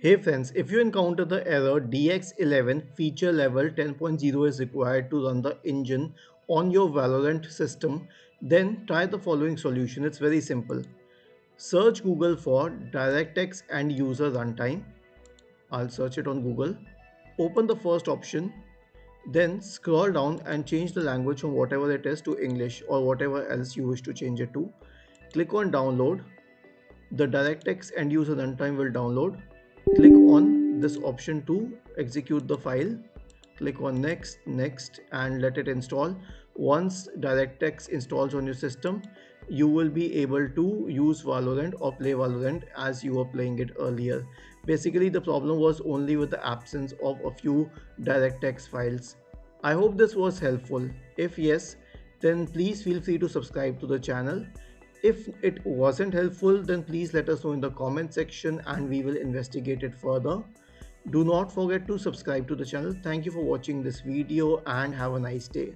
Hey friends, if you encounter the error DX11 Feature Level 10.0 is required to run the engine on your Valorant system, then try the following solution. It's very simple. Search Google for DirectX and user runtime. I'll search it on Google. Open the first option, then scroll down and change the language from whatever it is to English or whatever else you wish to change it to. Click on download. The DirectX end user runtime will download. Click on this option to execute the file. Click on next, and let it install. Once DirectX installs on your system, you will be able to use Valorant or play Valorant as you were playing it earlier. Basically, the problem was only with the absence of a few DirectX files. I hope this was helpful. If yes, then please feel free to subscribe to the channel. If it wasn't helpful, then please let us know in the comment section and we will investigate it further. Do not forget to subscribe to the channel. Thank you for watching this video and have a nice day.